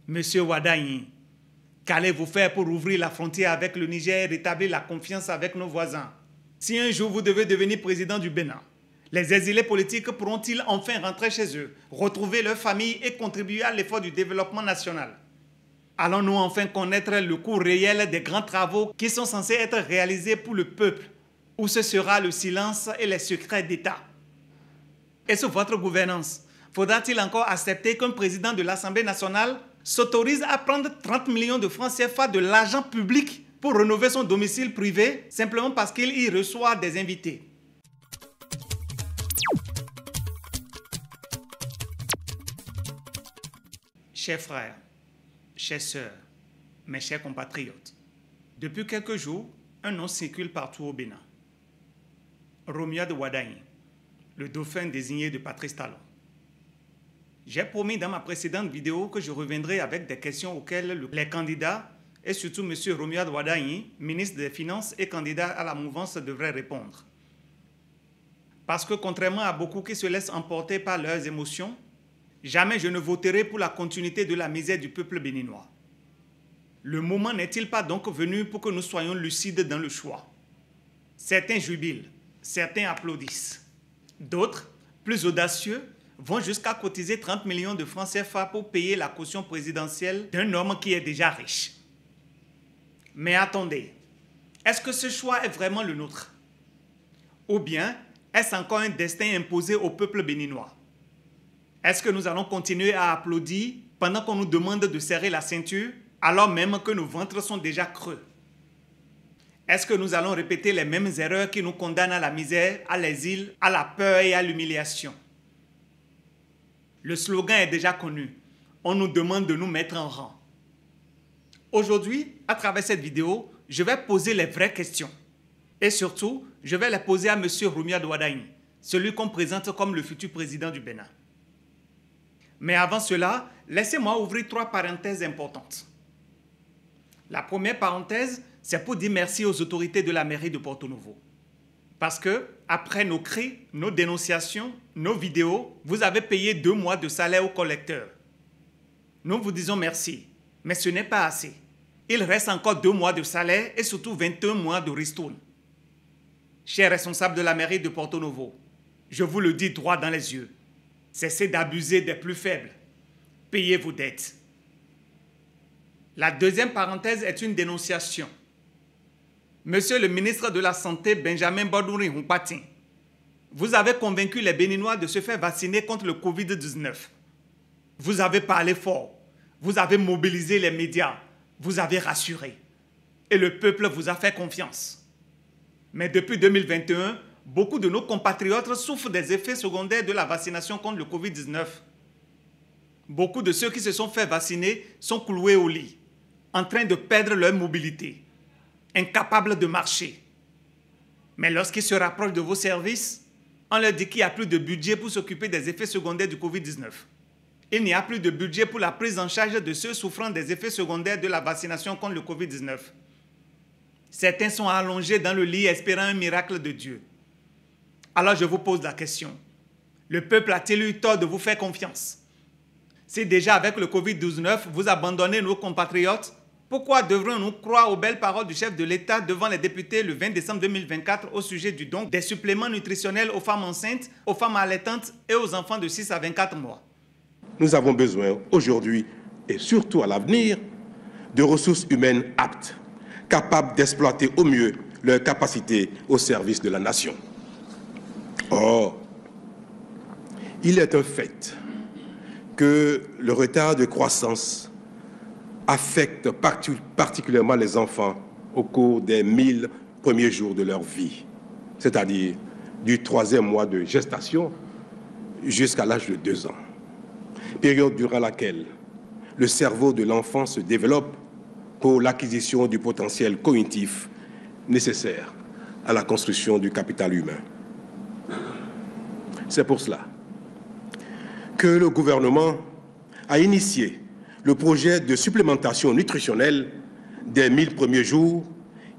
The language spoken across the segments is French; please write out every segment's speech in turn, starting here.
Monsieur Wadagne, qu'allez-vous faire pour ouvrir la frontière avec le Niger et rétablir la confiance avec nos voisins? Si un jour vous devez devenir président du Bénin, les exilés politiques pourront-ils enfin rentrer chez eux, retrouver leur famille et contribuer à l'effort du développement national? Allons-nous enfin connaître le coût réel des grands travaux qui sont censés être réalisés pour le peuple, ou ce sera le silence et les secrets d'État? Et sous votre gouvernance, faudra-t-il encore accepter qu'un président de l'Assemblée nationale s'autorise à prendre 30 millions de francs CFA de l'argent public pour rénover son domicile privé simplement parce qu'il y reçoit des invités? Chers frères, chères sœurs, mes chers compatriotes, depuis quelques jours, un nom circule partout au Bénin. Romuald Wadagne, le dauphin désigné de Patrice Talon. J'ai promis dans ma précédente vidéo que je reviendrai avec des questions auxquelles les candidats, et surtout M. Romuald Wadagne, ministre des Finances et candidat à la mouvance, devraient répondre. Parce que contrairement à beaucoup qui se laissent emporter par leurs émotions, jamais je ne voterai pour la continuité de la misère du peuple béninois. Le moment n'est-il pas donc venu pour que nous soyons lucides dans le choix? Certains jubilent, certains applaudissent. D'autres, plus audacieux, vont jusqu'à cotiser 30 millions de francs CFA pour payer la caution présidentielle d'un homme qui est déjà riche. Mais attendez, est-ce que ce choix est vraiment le nôtre? Ou bien est-ce encore un destin imposé au peuple béninois? Est-ce que nous allons continuer à applaudir pendant qu'on nous demande de serrer la ceinture alors même que nos ventres sont déjà creux? Est-ce que nous allons répéter les mêmes erreurs qui nous condamnent à la misère, à l'exil, à la peur et à l'humiliation? Le slogan est déjà connu. On nous demande de nous mettre en rang. Aujourd'hui, à travers cette vidéo, je vais poser les vraies questions. Et surtout, je vais les poser à M. Romuald Wadagne, celui qu'on présente comme le futur président du Bénin. Mais avant cela, laissez-moi ouvrir 3 parenthèses importantes. La première parenthèse, c'est pour dire merci aux autorités de la mairie de Porto-Novo. Parce que, après nos cris, nos dénonciations, nos vidéos, vous avez payé 2 mois de salaire aux collecteurs. Nous vous disons merci, mais ce n'est pas assez. Il reste encore 2 mois de salaire et surtout 21 mois de ristourne. Chers responsables de la mairie de Porto-Novo, je vous le dis droit dans les yeux. Cessez d'abuser des plus faibles. Payez vos dettes. La deuxième parenthèse est une dénonciation. Monsieur le ministre de la Santé, Benjamin Bodouri Humpatin, vous avez convaincu les Béninois de se faire vacciner contre le Covid-19. Vous avez parlé fort. Vous avez mobilisé les médias. Vous avez rassuré. Et le peuple vous a fait confiance. Mais depuis 2021, beaucoup de nos compatriotes souffrent des effets secondaires de la vaccination contre le Covid-19. Beaucoup de ceux qui se sont fait vacciner sont cloués au lit, en train de perdre leur mobilité, incapables de marcher. Mais lorsqu'ils se rapprochent de vos services, on leur dit qu'il n'y a plus de budget pour s'occuper des effets secondaires du Covid-19. Il n'y a plus de budget pour la prise en charge de ceux souffrant des effets secondaires de la vaccination contre le Covid-19. Certains sont allongés dans le lit espérant un miracle de Dieu. Alors je vous pose la question. Le peuple a-t-il eu tort de vous faire confiance? Si déjà avec le Covid-19, vous abandonnez nos compatriotes, pourquoi devrions-nous croire aux belles paroles du chef de l'État devant les députés le 20 décembre 2024 au sujet du don des suppléments nutritionnels aux femmes enceintes, aux femmes allaitantes et aux enfants de 6 à 24 mois? Nous avons besoin aujourd'hui et surtout à l'avenir de ressources humaines aptes, capables d'exploiter au mieux leurs capacités au service de la nation. Or, il est un fait que le retard de croissance affecte particulièrement les enfants au cours des 1000 premiers jours de leur vie, c'est-à-dire du 3e mois de gestation jusqu'à l'âge de 2 ans, période durant laquelle le cerveau de l'enfant se développe pour l'acquisition du potentiel cognitif nécessaire à la construction du capital humain. C'est pour cela que le gouvernement a initié le projet de supplémentation nutritionnelle des 1000 premiers jours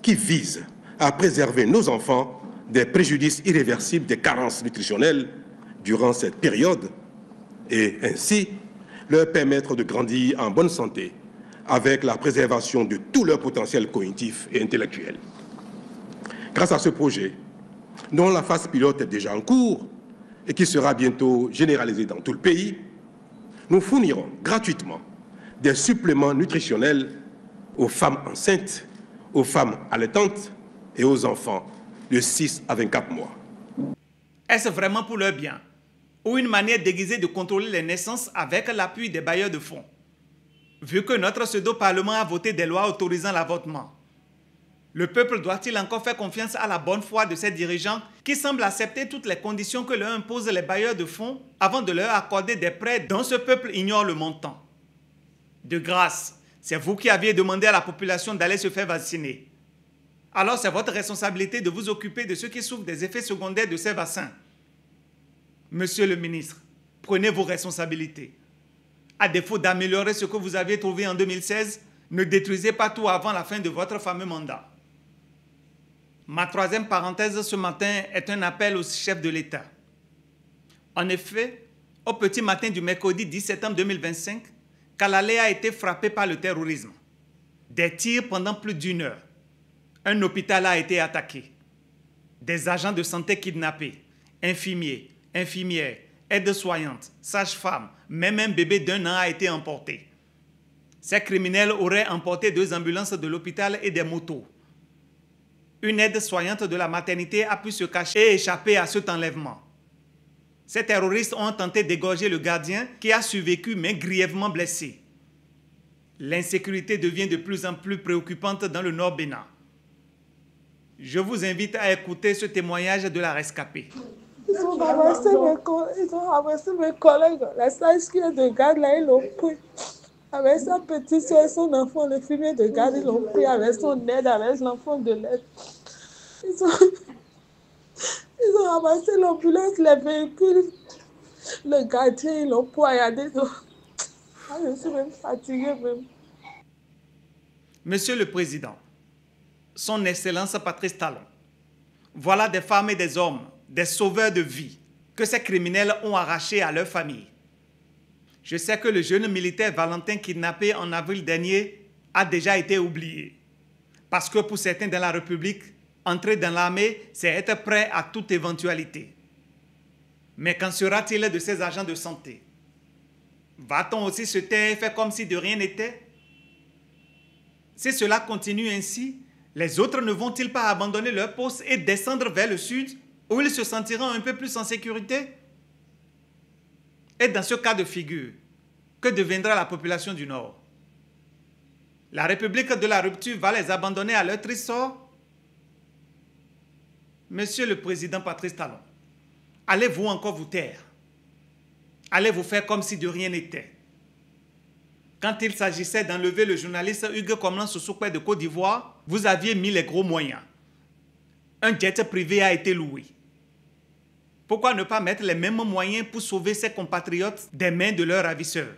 qui vise à préserver nos enfants des préjudices irréversibles des carences nutritionnelles durant cette période et ainsi leur permettre de grandir en bonne santé avec la préservation de tout leur potentiel cognitif et intellectuel. Grâce à ce projet, dont la phase pilote est déjà en cours et qui sera bientôt généralisée dans tout le pays, nous fournirons gratuitement des suppléments nutritionnels aux femmes enceintes, aux femmes allaitantes et aux enfants de 6 à 24 mois. Est-ce vraiment pour leur bien ou une manière déguisée de contrôler les naissances avec l'appui des bailleurs de fonds? Vu que notre pseudo-parlement a voté des lois autorisant l'avortement, le peuple doit-il encore faire confiance à la bonne foi de ces dirigeants qui semblent accepter toutes les conditions que leur imposent les bailleurs de fonds avant de leur accorder des prêts dont ce peuple ignore le montant? De grâce, c'est vous qui aviez demandé à la population d'aller se faire vacciner. Alors c'est votre responsabilité de vous occuper de ceux qui souffrent des effets secondaires de ces vaccins. Monsieur le ministre, prenez vos responsabilités. À défaut d'améliorer ce que vous aviez trouvé en 2016, ne détruisez pas tout avant la fin de votre fameux mandat. Ma troisième parenthèse ce matin est un appel au chef de l'État. En effet, au petit matin du mercredi 10 septembre 2025, Kalalé a été frappé par le terrorisme. Des tirs pendant plus d'1 heure. Un hôpital a été attaqué. Des agents de santé kidnappés, infirmiers, infirmières, aides-soignantes, sages-femmes, même un bébé d'1 an a été emporté. Ces criminels auraient emporté 2 ambulances de l'hôpital et des motos. Une aide-soignante de la maternité a pu se cacher et échapper à cet enlèvement. Ces terroristes ont tenté d'égorger le gardien qui a survécu mais grièvement blessé. L'insécurité devient de plus en plus préoccupante dans le Nord Bénin. Je vous invite à écouter ce témoignage de la rescapée. Ils ont ramassé mes collègues, la sage qui est de garde là, ils l'ont pris. Avec sa petite soeur et son enfant, le fumier de garde, ils l'ont pris avec son aide, avec l'enfant de l'aide. Ils ont ramassé l'ambulance, les véhicules, le gardien, ils l'ont poignardé. Je suis même fatiguée même. Monsieur le Président, Son Excellence Patrice Talon, voilà des femmes et des hommes, des sauveurs de vie, que ces criminels ont arrachés à leur famille. Je sais que le jeune militaire Valentin kidnappé en avril dernier a déjà été oublié. Parce que pour certains dans la République, entrer dans l'armée, c'est être prêt à toute éventualité. Mais qu'en sera-t-il de ces agents de santé? Va-t-on aussi se taire et faire comme si de rien n'était? Si cela continue ainsi, les autres ne vont-ils pas abandonner leur poste et descendre vers le sud, où ils se sentiront un peu plus en sécurité? Et dans ce cas de figure, que deviendra la population du Nord? La République de la rupture va les abandonner à leur triste sort? Monsieur le Président Patrice Talon, allez-vous encore vous taire? Allez vous faire comme si de rien n'était? Quand il s'agissait d'enlever le journaliste Hugues Komlan Sossokwe de Côte d'Ivoire, vous aviez mis les gros moyens. Un jet privé a été loué. Pourquoi ne pas mettre les mêmes moyens pour sauver ses compatriotes des mains de leurs ravisseurs?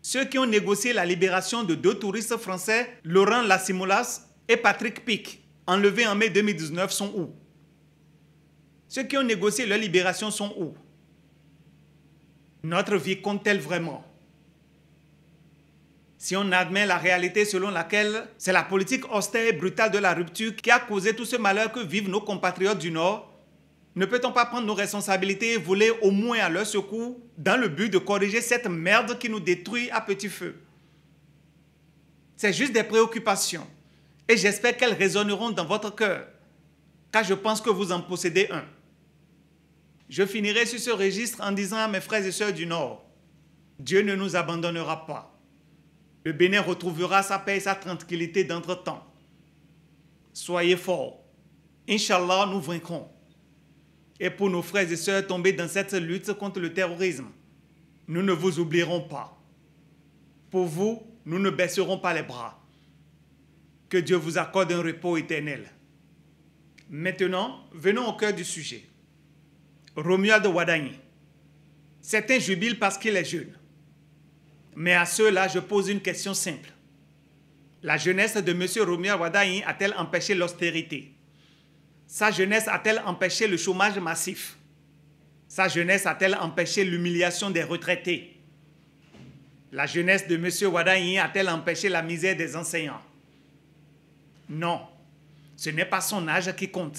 Ceux qui ont négocié la libération de 2 touristes français, Laurent Lassimoulas et Patrick Pic, enlevés en mai 2019, sont où? Ceux qui ont négocié leur libération sont où? Notre vie compte-t-elle vraiment? Si on admet la réalité selon laquelle c'est la politique austère et brutale de la rupture qui a causé tout ce malheur que vivent nos compatriotes du Nord, ne peut-on pas prendre nos responsabilités et voler au moins à leur secours dans le but de corriger cette merde qui nous détruit à petit feu? C'est juste des préoccupations et j'espère qu'elles résonneront dans votre cœur, car je pense que vous en possédez un. Je finirai sur ce registre en disant à mes frères et sœurs du Nord, Dieu ne nous abandonnera pas. Le Bénin retrouvera sa paix et sa tranquillité d'entre-temps. Soyez forts. Inch'Allah, nous vaincrons. Et pour nos frères et sœurs tombés dans cette lutte contre le terrorisme, nous ne vous oublierons pas. Pour vous, nous ne baisserons pas les bras. Que Dieu vous accorde un repos éternel. Maintenant, venons au cœur du sujet. Romuald Wadagni. Certains jubilent parce qu'il est jeune. Mais à ceux-là, je pose une question simple. La jeunesse de M. Romuald Wadagni a-t-elle empêché l'austérité? Sa jeunesse a-t-elle empêché le chômage massif? Sa jeunesse a-t-elle empêché l'humiliation des retraités? La jeunesse de M. Wadayi a-t-elle empêché la misère des enseignants? Non, ce n'est pas son âge qui compte,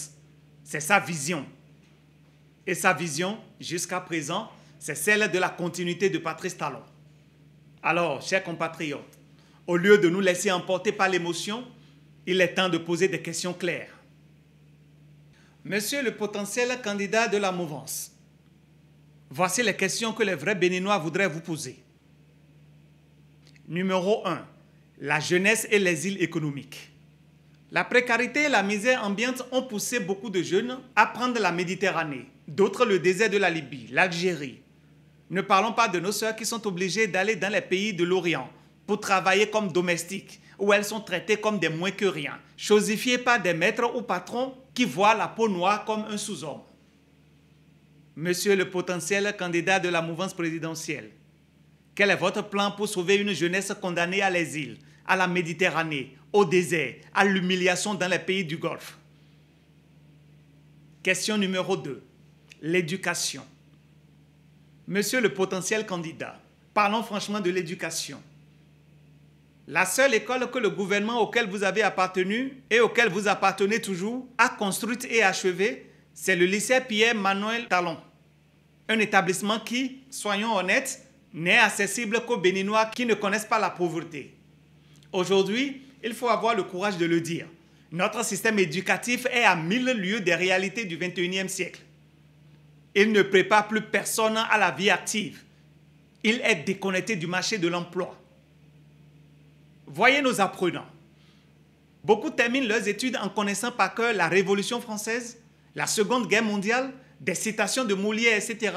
c'est sa vision. Et sa vision, jusqu'à présent, c'est celle de la continuité de Patrice Talon. Alors, chers compatriotes, au lieu de nous laisser emporter par l'émotion, il est temps de poser des questions claires. Monsieur le potentiel candidat de la mouvance, voici les questions que les vrais Béninois voudraient vous poser. Numéro 1. La jeunesse et les îles économiques. La précarité et la misère ambiante ont poussé beaucoup de jeunes à prendre la Méditerranée, d'autres le désert de la Libye, l'Algérie. Ne parlons pas de nos sœurs qui sont obligées d'aller dans les pays de l'Orient pour travailler comme domestiques, où elles sont traitées comme des moins que rien, chosifiées par des maîtres ou patrons qui voient la peau noire comme un sous-homme. Monsieur le potentiel candidat de la mouvance présidentielle, quel est votre plan pour sauver une jeunesse condamnée à l'exil, à la Méditerranée, au désert, à l'humiliation dans les pays du Golfe? Question numéro 2. L'éducation. Monsieur le potentiel candidat, parlons franchement de l'éducation. La seule école que le gouvernement auquel vous avez appartenu et auquel vous appartenez toujours a construite et achevée, c'est le lycée Pierre-Manuel Talon. Un établissement qui, soyons honnêtes, n'est accessible qu'aux Béninois qui ne connaissent pas la pauvreté. Aujourd'hui, il faut avoir le courage de le dire. Notre système éducatif est à 1000 lieues des réalités du XXIe siècle. Il ne prépare plus personne à la vie active. Il est déconnecté du marché de l'emploi. Voyez nos apprenants. Beaucoup terminent leurs études en connaissant par cœur la Révolution française, la Seconde Guerre mondiale, des citations de Molière, etc.,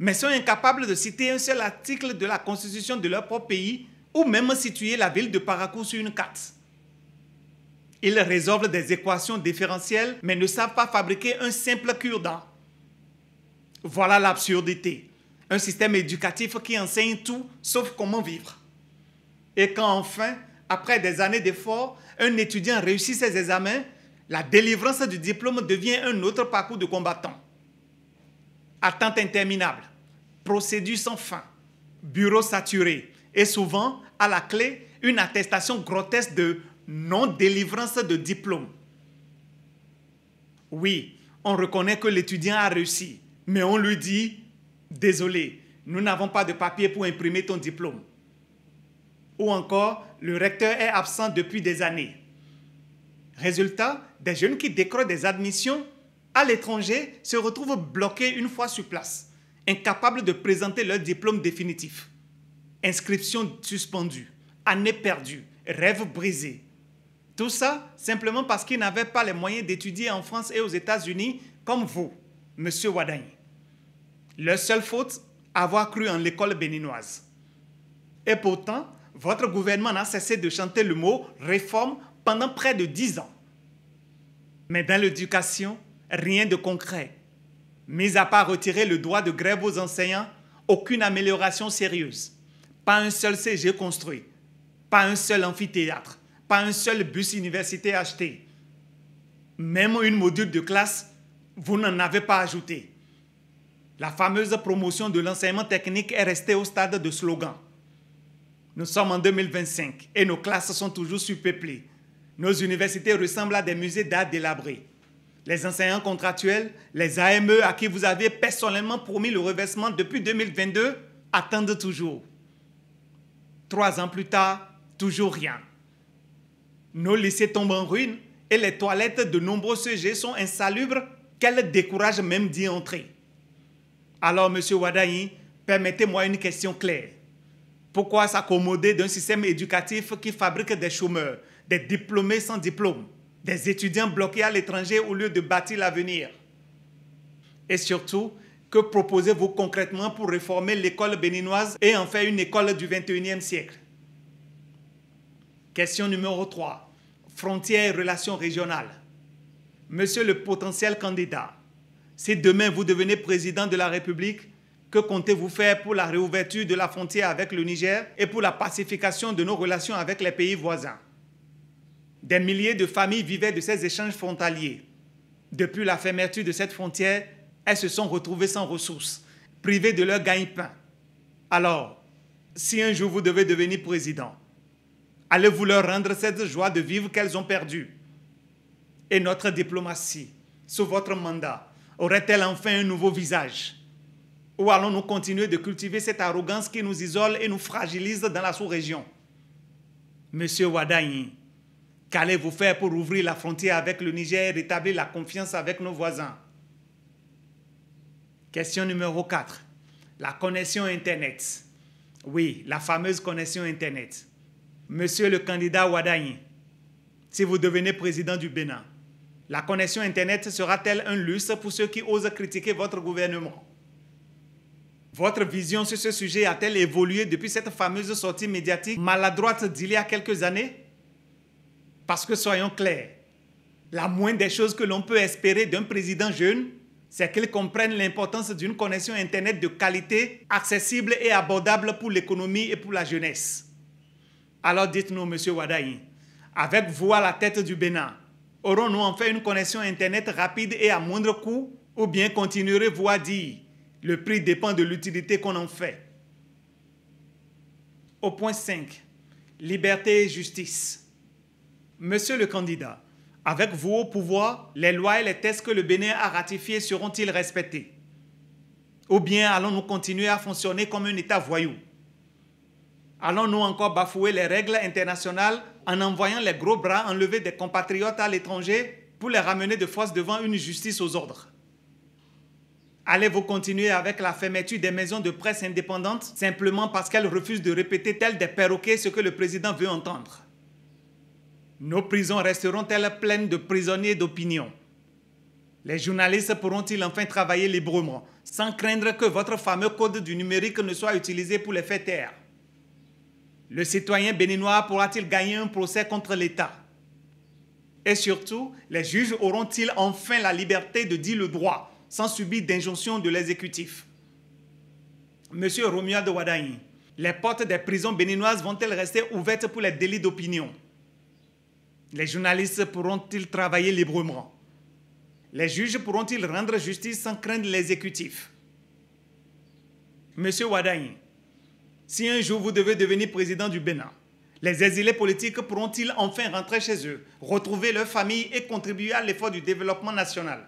mais sont incapables de citer un seul article de la Constitution de leur propre pays ou même situer la ville de Parakou sur une carte. Ils résolvent des équations différentielles, mais ne savent pas fabriquer un simple cure-dent. Voilà l'absurdité. Un système éducatif qui enseigne tout, sauf comment vivre. Et quand enfin, après des années d'efforts, un étudiant réussit ses examens, la délivrance du diplôme devient un autre parcours de combattant. Attente interminable, procédure sans fin, bureau saturé et souvent, à la clé, une attestation grotesque de non-délivrance de diplôme. Oui, on reconnaît que l'étudiant a réussi, mais on lui dit « Désolé, nous n'avons pas de papier pour imprimer ton diplôme. » Ou encore, le recteur est absent depuis des années. Résultat, des jeunes qui décrochent des admissions à l'étranger se retrouvent bloqués une fois sur place, incapables de présenter leur diplôme définitif. Inscription suspendue, année perdue, rêve brisé. Tout ça simplement parce qu'ils n'avaient pas les moyens d'étudier en France et aux États-Unis comme vous, M. Wadayi. Leur seule faute, avoir cru en l'école béninoise. Et pourtant, votre gouvernement n'a cessé de chanter le mot « réforme » pendant près de 10 ans. Mais dans l'éducation, rien de concret. Mis à part retirer le droit de grève aux enseignants, aucune amélioration sérieuse. Pas un seul CG construit, pas un seul amphithéâtre, pas un seul bus universitaire acheté. Même une module de classe, vous n'en avez pas ajouté. La fameuse promotion de l'enseignement technique est restée au stade de slogan. Nous sommes en 2025 et nos classes sont toujours surpeuplées. Nos universités ressemblent à des musées d'art délabrés. Les enseignants contractuels, les AME à qui vous avez personnellement promis le reversement depuis 2022, attendent toujours. 3 ans plus tard, toujours rien. Nos lycées tombent en ruine et les toilettes de nombreux CG sont insalubres qu'elles découragent même d'y entrer. Alors, M. Wadayi, permettez-moi une question claire. Pourquoi s'accommoder d'un système éducatif qui fabrique des chômeurs, des diplômés sans diplôme, des étudiants bloqués à l'étranger au lieu de bâtir l'avenir? Et surtout, que proposez-vous concrètement pour réformer l'école béninoise et en faire une école du XXIe siècle? Question numéro 3. Frontières et relations régionales. Monsieur le potentiel candidat, si demain vous devenez président de la République, que comptez-vous faire pour la réouverture de la frontière avec le Niger et pour la pacification de nos relations avec les pays voisins? Des milliers de familles vivaient de ces échanges frontaliers. Depuis la fermeture de cette frontière, elles se sont retrouvées sans ressources, privées de leur gagne-pain. Alors, si un jour vous devez devenir président, allez-vous leur rendre cette joie de vivre qu'elles ont perdue? Et notre diplomatie, sous votre mandat, aurait-elle enfin un nouveau visage? Ou allons-nous continuer de cultiver cette arrogance qui nous isole et nous fragilise dans la sous-région? Monsieur Wadagne, qu'allez-vous faire pour ouvrir la frontière avec le Niger et rétablir la confiance avec nos voisins? Question numéro 4. La connexion Internet. Oui, la fameuse connexion Internet. Monsieur le candidat Wadagne, si vous devenez président du Bénin, la connexion Internet sera-t-elle un luxe pour ceux qui osent critiquer votre gouvernement? Votre vision sur ce sujet a-t-elle évolué depuis cette fameuse sortie médiatique maladroite d'il y a quelques années? Parce que soyons clairs, la moindre des choses que l'on peut espérer d'un président jeune, c'est qu'il comprenne l'importance d'une connexion Internet de qualité, accessible et abordable pour l'économie et pour la jeunesse. Alors dites-nous, monsieur Wadagne, avec vous à la tête du Bénin, aurons-nous enfin une connexion Internet rapide et à moindre coût, ou bien continuerez-vous à dire le prix dépend de l'utilité qu'on en fait? Au point 5, liberté et justice. Monsieur le candidat, avec vous au pouvoir, les lois et les textes que le Bénin a ratifiés seront-ils respectés? Ou bien allons-nous continuer à fonctionner comme un État voyou? Allons-nous encore bafouer les règles internationales en envoyant les gros bras enlever des compatriotes à l'étranger pour les ramener de force devant une justice aux ordres? Allez-vous continuer avec la fermeture des maisons de presse indépendantes simplement parce qu'elles refusent de répéter telles des perroquets ce que le président veut entendre? Nos prisons resteront-elles pleines de prisonniers d'opinion? Les journalistes pourront-ils enfin travailler librement sans craindre que votre fameux code du numérique ne soit utilisé pour les faire taire? Le citoyen béninois pourra-t-il gagner un procès contre l'État? Et surtout, les juges auront-ils enfin la liberté de dire le droit sans subir d'injonctions de l'exécutif? Monsieur Romuald Wadagne, les portes des prisons béninoises vont-elles rester ouvertes pour les délits d'opinion? Les journalistes pourront-ils travailler librement? Les juges pourront-ils rendre justice sans craindre l'exécutif? Monsieur Wadagne, si un jour vous devez devenir président du Bénin, les exilés politiques pourront-ils enfin rentrer chez eux, retrouver leur famille et contribuer à l'effort du développement national?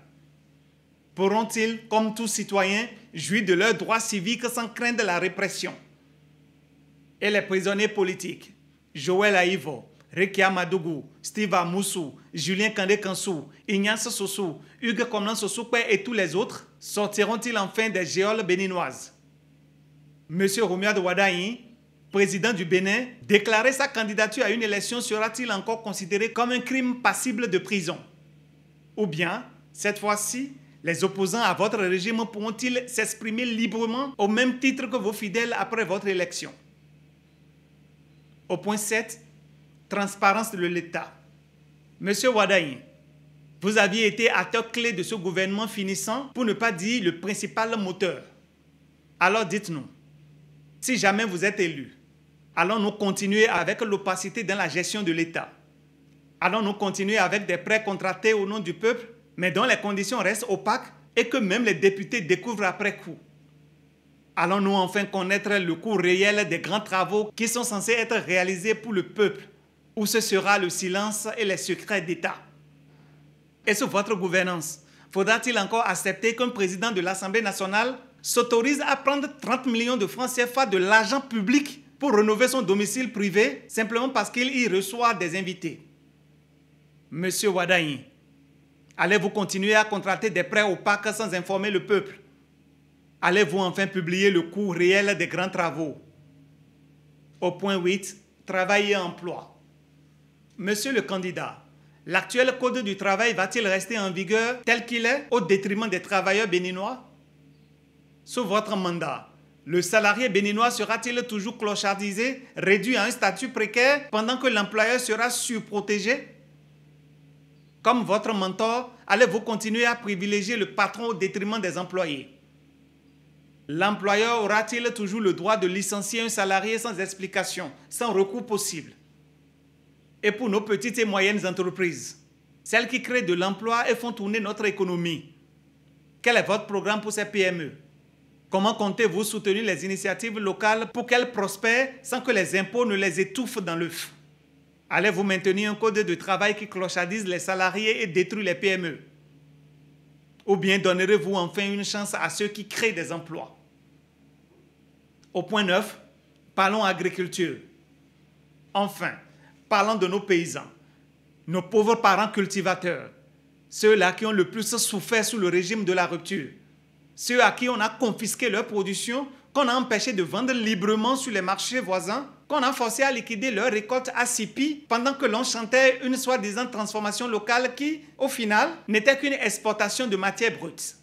Pourront-ils, comme tout citoyen, jouir de leurs droits civiques sans craindre la répression? Et les prisonniers politiques, Joël Aïvo, Rekia Madougou, Steve Amoussou, Julien Kandé-Kansou, Ignace Sossou, Hugues Komlan Sossoupe et tous les autres, sortiront-ils enfin des geôles béninoises? Monsieur Romuald Wadagne, président du Bénin, déclarer sa candidature à une élection sera-t-il encore considéré comme un crime passible de prison? Ou bien, cette fois-ci, les opposants à votre régime pourront-ils s'exprimer librement au même titre que vos fidèles après votre élection? Au point 7, transparence de l'État. Monsieur Wadagne, vous aviez été acteur clé de ce gouvernement finissant, pour ne pas dire le principal moteur. Alors dites-nous, si jamais vous êtes élu, allons-nous continuer avec l'opacité dans la gestion de l'État? Allons-nous continuer avec des prêts contractés au nom du peuple, mais dont les conditions restent opaques et que même les députés découvrent après coup? Allons-nous enfin connaître le coût réel des grands travaux qui sont censés être réalisés pour le peuple, ou ce sera le silence et les secrets d'État? Et sous votre gouvernance, faudra-t-il encore accepter qu'un président de l'Assemblée nationale s'autorise à prendre 30 millions de francs CFA de l'argent public pour rénover son domicile privé simplement parce qu'il y reçoit des invités? Monsieur Wadagne, allez-vous continuer à contracter des prêts opaques sans informer le peuple? Allez-vous enfin publier le coût réel des grands travaux? Au point 8, travail et emploi. Monsieur le candidat, l'actuel code du travail va-t-il rester en vigueur tel qu'il est au détriment des travailleurs béninois? Sous votre mandat, le salarié béninois sera-t-il toujours clochardisé, réduit à un statut précaire pendant que l'employeur sera surprotégé? Comme votre mentor, allez-vous continuer à privilégier le patron au détriment des employés? L'employeur aura-t-il toujours le droit de licencier un salarié sans explication, sans recours possible? Et pour nos petites et moyennes entreprises, celles qui créent de l'emploi et font tourner notre économie, quel est votre programme pour ces PME? Comment comptez-vous soutenir les initiatives locales pour qu'elles prospèrent sans que les impôts ne les étouffent dans l'œuf? Allez-vous maintenir un code de travail qui clochardise les salariés et détruit les PME? Ou bien donnerez-vous enfin une chance à ceux qui créent des emplois? Au point 9, parlons agriculture. Enfin, parlons de nos paysans, nos pauvres parents cultivateurs, ceux-là qui ont le plus souffert sous le régime de la rupture, ceux à qui on a confisqué leur production, qu'on a empêché de vendre librement sur les marchés voisins, qu'on a forcé à liquider leur récolte à CIPI pendant que l'on chantait une soi-disant transformation locale qui, au final, n'était qu'une exportation de matières brutes.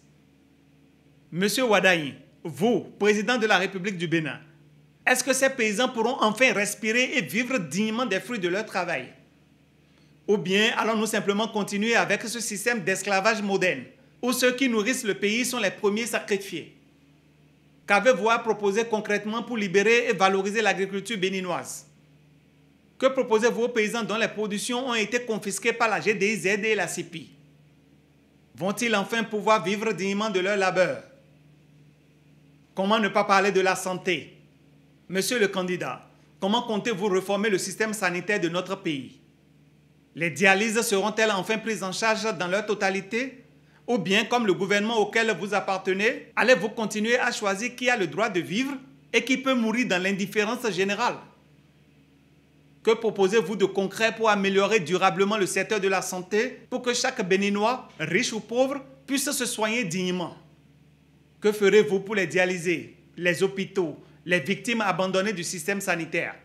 Monsieur Wadagne, vous, président de la République du Bénin, est-ce que ces paysans pourront enfin respirer et vivre dignement des fruits de leur travail? Ou bien allons-nous simplement continuer avec ce système d'esclavage moderne, où ceux qui nourrissent le pays sont les premiers sacrifiés? Qu'avez-vous à proposer concrètement pour libérer et valoriser l'agriculture béninoise? Que proposez-vous aux paysans dont les productions ont été confisquées par la GDIZ et la CIPI? Vont-ils enfin pouvoir vivre dignement de leur labeur? Comment ne pas parler de la santé? Monsieur le candidat, comment comptez-vous réformer le système sanitaire de notre pays? Les dialyses seront-elles enfin prises en charge dans leur totalité? Ou bien, comme le gouvernement auquel vous appartenez, allez-vous continuer à choisir qui a le droit de vivre et qui peut mourir dans l'indifférence générale? Que proposez-vous de concret pour améliorer durablement le secteur de la santé pour que chaque Béninois, riche ou pauvre, puisse se soigner dignement? Que ferez-vous pour les dialysés, les hôpitaux, les victimes abandonnées du système sanitaire?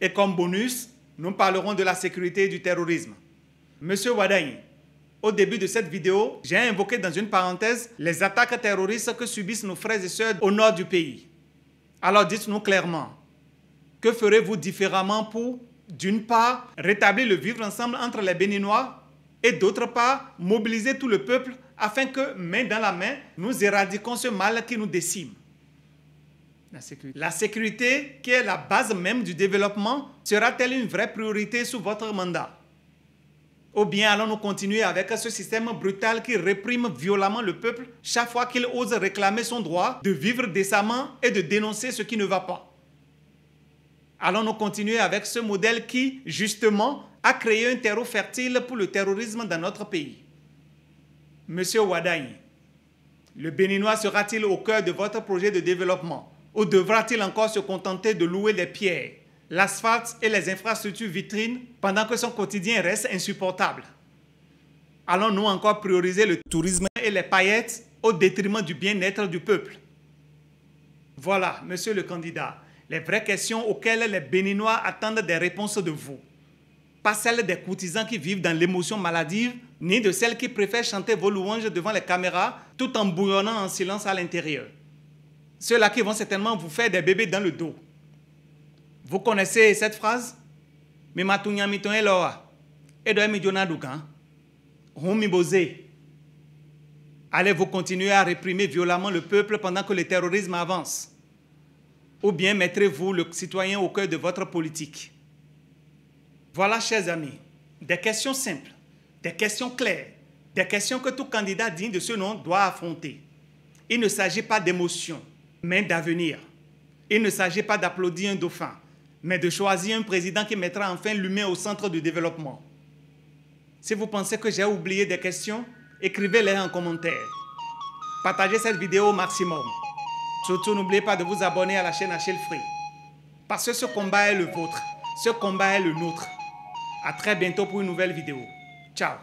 Et comme bonus, nous parlerons de la sécurité et du terrorisme. Monsieur Wadagne, au début de cette vidéo, j'ai invoqué dans une parenthèse les attaques terroristes que subissent nos frères et sœurs au nord du pays. Alors dites-nous clairement, que ferez-vous différemment pour, d'une part, rétablir le vivre ensemble entre les Béninois et d'autre part, mobiliser tout le peuple afin que, main dans la main, nous éradiquions ce mal qui nous décime? La sécurité, qui est la base même du développement, sera-t-elle une vraie priorité sous votre mandat? Ou bien allons-nous continuer avec ce système brutal qui réprime violemment le peuple chaque fois qu'il ose réclamer son droit de vivre décemment et de dénoncer ce qui ne va pas? Allons-nous continuer avec ce modèle qui, justement, a créé un terreau fertile pour le terrorisme dans notre pays? Monsieur Wadagne, le Béninois sera-t-il au cœur de votre projet de développement? Ou devra-t-il encore se contenter de louer les pierres, l'asphalte et les infrastructures vitrines pendant que son quotidien reste insupportable? Allons-nous encore prioriser le tourisme et les paillettes au détriment du bien-être du peuple? Voilà, monsieur le candidat, les vraies questions auxquelles les Béninois attendent des réponses de vous. Pas celles des courtisans qui vivent dans l'émotion maladive, ni de celles qui préfèrent chanter vos louanges devant les caméras tout en bouillonnant en silence à l'intérieur. Ceux-là qui vont certainement vous faire des bébés dans le dos. Vous connaissez cette phrase? Allez-vous continuer à réprimer violemment le peuple pendant que le terrorisme avance? Ou bien mettrez-vous le citoyen au cœur de votre politique? Voilà, chers amis, des questions simples, des questions claires, des questions que tout candidat digne de ce nom doit affronter. Il ne s'agit pas d'émotion, mais d'avenir. Il ne s'agit pas d'applaudir un dauphin, mais de choisir un président qui mettra enfin l'humain au centre du développement. Si vous pensez que j'ai oublié des questions, écrivez-les en commentaire. Partagez cette vidéo au maximum. Surtout, n'oubliez pas de vous abonner à la chaîne Achille Free. Parce que ce combat est le vôtre, ce combat est le nôtre. À très bientôt pour une nouvelle vidéo. Ciao.